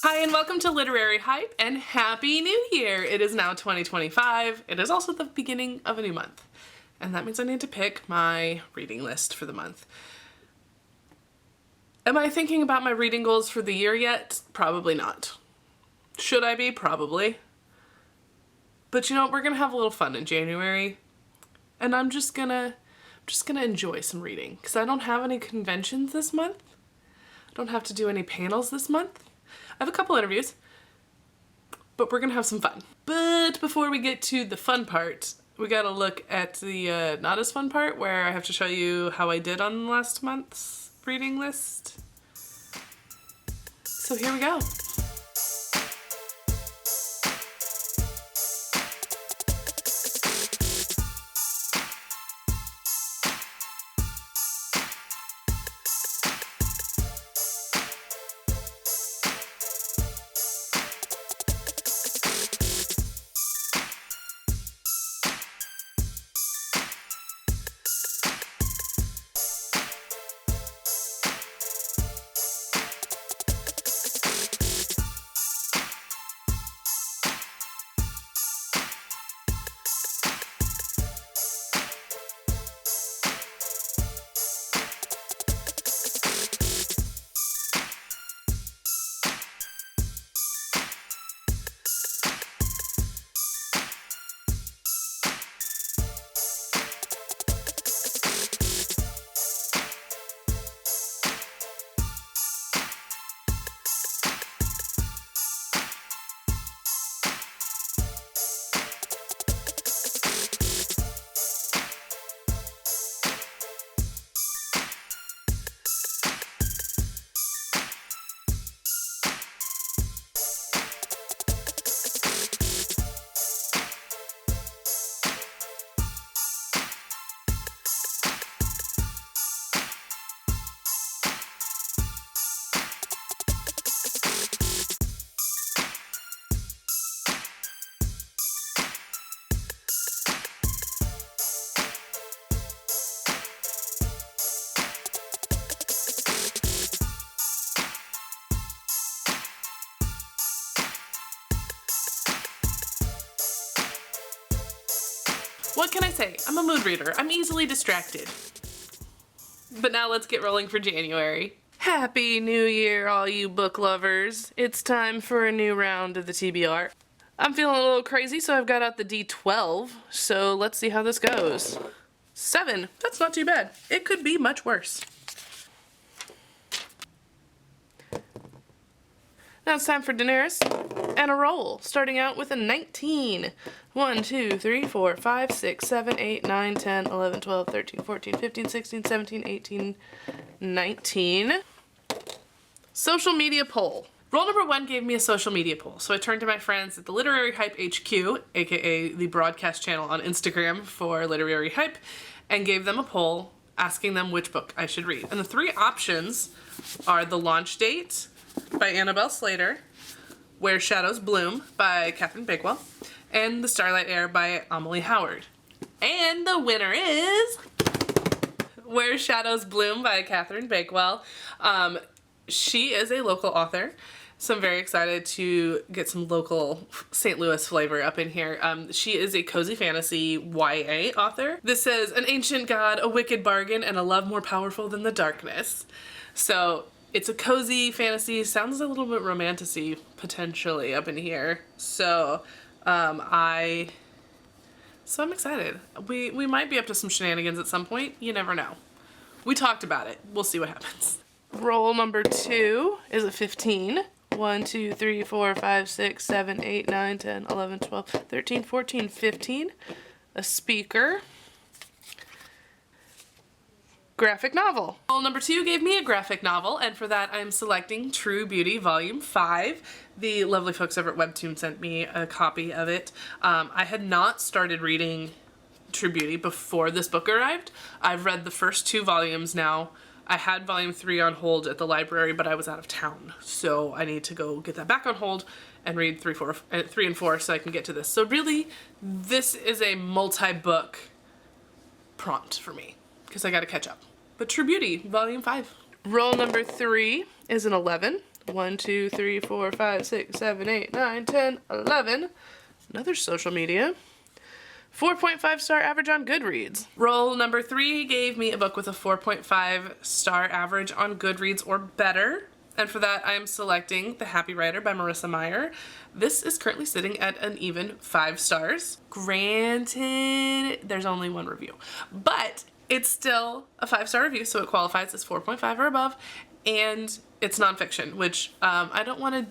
Hi and welcome to Literary Hype and Happy New Year! It is now 2025. It is also the beginning of a new month. And that means I need to pick my reading list for the month. Am I thinking about my reading goals for the year yet? Probably not. Should I be? Probably. But you know what? We're gonna have a little fun in January. And I'm just gonna enjoy some reading because I don't have any conventions this month. I don't have to do any panels this month. I have a couple interviews, but we're gonna have some fun. But before we get to the fun part, we gotta look at the not as fun part where I have to show you how I did on last month's reading list. So here we go. What can I say? I'm a mood reader. I'm easily distracted. But now let's get rolling for January. Happy New Year, all you book lovers. It's time for a new round of the TBR. I'm feeling a little crazy, so I've got out the D12. So let's see how this goes. 7. That's not too bad. It could be much worse. Now it's time for Daenerys and a roll, starting out with a 19. 1, 2, 3, 4, 5, 6, 7, 8, 9, 10, 11, 12, 13, 14, 15, 16, 17, 18, 19. Social media poll. Roll number 1 gave me a social media poll, so I turned to my friends at the Literary Hype HQ, aka the broadcast channel on Instagram for Literary Hype, and gave them a poll asking them which book I should read. And the 3 options are The Launch Date by Annabelle Slater, Where Shadows Bloom by Catherine Bakewell, and The Starlight Heir by Amelie Howard. And the winner is Where Shadows Bloom by Catherine Bakewell. She is a local author, so I'm very excited to get some local St. Louis flavor up in here. She is a cozy fantasy YA author. This says, an ancient god, a wicked bargain, and a love more powerful than the darkness. So it's a cozy fantasy, sounds a little bit romantic-y potentially up in here. So I'm excited. We might be up to some shenanigans at some point. You never know. We talked about it. We'll see what happens. Roll number 2 is a 15. 1, 2, 3, 4, 5, 6, 7, 8, 9, 10, 11, 12, 13, 14, 15. A speaker. Graphic novel. Roll number 2 gave me a graphic novel, and for that I'm selecting True Beauty Volume 5. The lovely folks over at Webtoon sent me a copy of it. I had not started reading True Beauty before this book arrived. I've read the first 2 volumes now. I had volume 3 on hold at the library, but I was out of town, so I need to go get that back on hold and read 3 and 4 so I can get to this. So really, this is a multi-book prompt for me, because I gotta catch up. But True Beauty, volume 5. Roll number 3 is an 11. 1, 2, 3, 4, 5, 6, 7, 8, 9, 10, 11. Another social media. 4.5 star average on Goodreads. Roll number 3 gave me a book with a 4.5 star average on Goodreads or better. And for that, I am selecting The Happy Writer by Marissa Meyer. This is currently sitting at an even 5 stars. Granted, there's only one review, but it's still a 5-star review, so it qualifies as 4.5 or above, and it's nonfiction, which I don't want to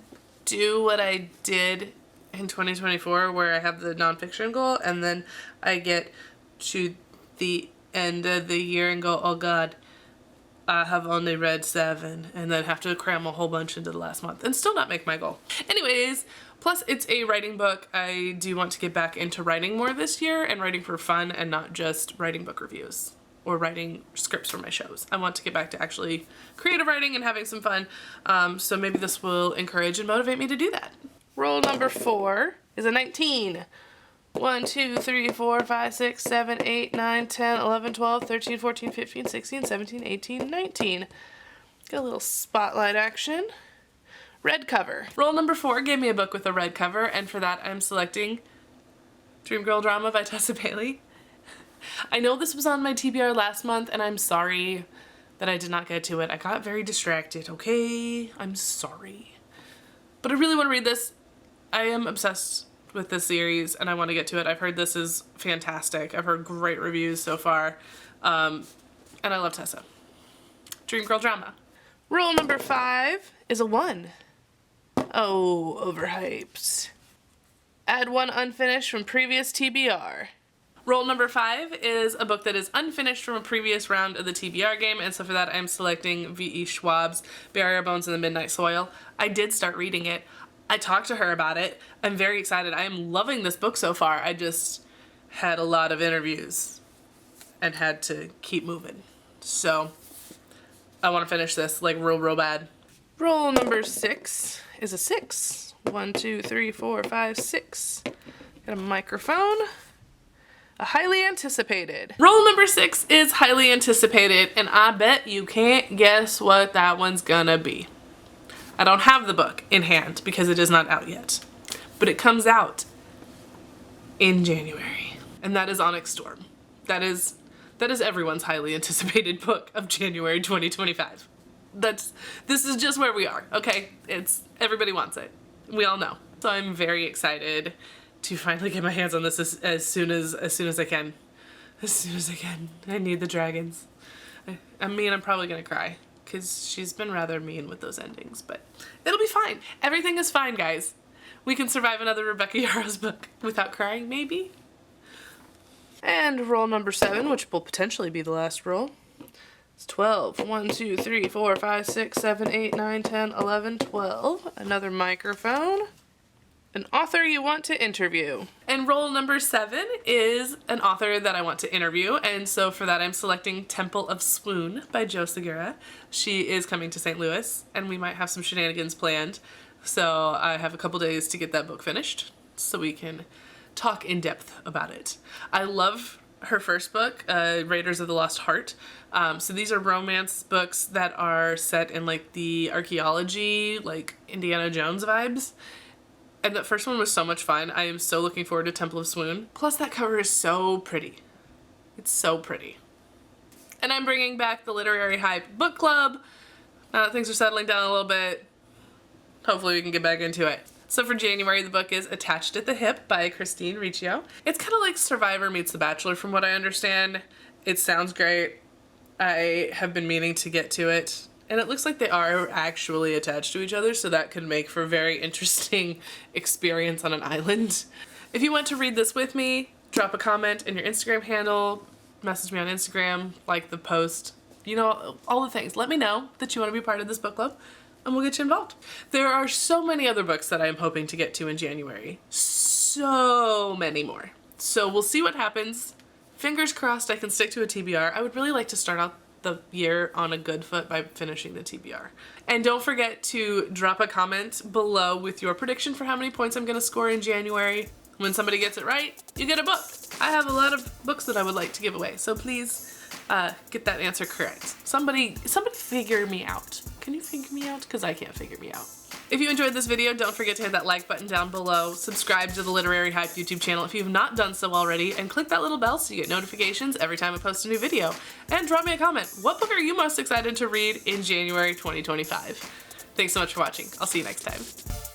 do what I did in 2024 where I have the nonfiction goal and then I get to the end of the year and go, oh God, I have only read 7, and then have to cram a whole bunch into the last month and still not make my goal. Anyways, plus it's a writing book. I do want to get back into writing more this year and writing for fun and not just writing book reviews or writing scripts for my shows. I want to get back to actually creative writing and having some fun. So maybe this will encourage and motivate me to do that. Roll number 4 is a 19. 1, 2, 3, 4, 5, 6, 7, 8, 9, 10, 11, 12, 13, 14, 15, 16, 17, 18, 19. Got a little spotlight action. Red cover. Roll number 4 gave me a book with a red cover, and for that I'm selecting Dream Girl Drama by Tessa Bailey. I know this was on my TBR last month, and I'm sorry that I did not get to it. I got very distracted, okay? I'm sorry. But I really want to read this. I am obsessed with this series and I want to get to it. I've heard this is fantastic. I've heard great reviews so far. And I love Tessa. Dream Girl Drama. Rule number 5 is a 1. Oh, overhyped. Add 1 unfinished from previous TBR. Rule number 5 is a book that is unfinished from a previous round of the TBR game, and so for that I'm selecting V.E. Schwab's Bury Our Bones in the Midnight Soil. I did start reading it. I talked to her about it. I'm very excited. I am loving this book so far. I just had a lot of interviews and had to keep moving. So I want to finish this like real bad. Roll number 6 is a 6. 1, 2, 3, 4, 5, 6. Got a microphone. A highly anticipated. Roll number 6 is highly anticipated, and I bet you can't guess what that one's gonna be. I don't have the book in hand because it is not out yet, but it comes out in January, and that is Onyx Storm. That is everyone's highly anticipated book of January 2025. This is just where we are, okay? Everybody wants it. We all know. So I'm very excited to finally get my hands on this as soon as I can. As soon as I can. I need the dragons. I'm probably gonna cry because she's been rather mean with those endings, but it'll be fine. Everything is fine, guys. We can survive another Rebecca Yarros book without crying, maybe. And roll number 7, which will potentially be the last roll. It's 12. 1, 2, 3, 4, 5, 6, 7, 8, 9, 10, 11, 12. Another microphone. An author you want to interview. And roll number 7 is an author that I want to interview, and so for that I'm selecting Temple of Swoon by Jo Segura. She is coming to St. Louis, and we might have some shenanigans planned, so I have a couple days to get that book finished so we can talk in depth about it. I love her first book, Raiders of the Lost Heart. So these are romance books that are set in like the archaeology, like Indiana Jones vibes. And that first one was so much fun. I am so looking forward to Temple of Swoon. Plus that cover is so pretty. It's so pretty. And I'm bringing back the Literary Hype book club. Now that things are settling down a little bit, hopefully we can get back into it. So for January, the book is Attached at the Hip by Christine Riccio. It's kind of like Survivor meets The Bachelor from what I understand. It sounds great. I have been meaning to get to it. And it looks like they are actually attached to each other, so that could make for a very interesting experience on an island. If you want to read this with me, drop a comment in your Instagram handle, message me on Instagram, like the post, you know, all the things. Let me know that you want to be part of this book club, and we'll get you involved. There are so many other books that I am hoping to get to in January. So many more. So we'll see what happens. Fingers crossed I can stick to a TBR. I would really like to start out the year on a good foot by finishing the TBR. And don't forget to drop a comment below with your prediction for how many points I'm gonna score in January. When somebody gets it right, you get a book. I have a lot of books that I would like to give away, so please get that answer correct. Somebody figure me out, Can you figure me out? Because I can't figure me out. If you enjoyed this video, don't forget to hit that like button down below, subscribe to the Literary Hype YouTube channel if you've not done so already, and click that little bell so you get notifications every time I post a new video. And drop me a comment. What book are you most excited to read in January 2025? Thanks so much for watching. I'll see you next time.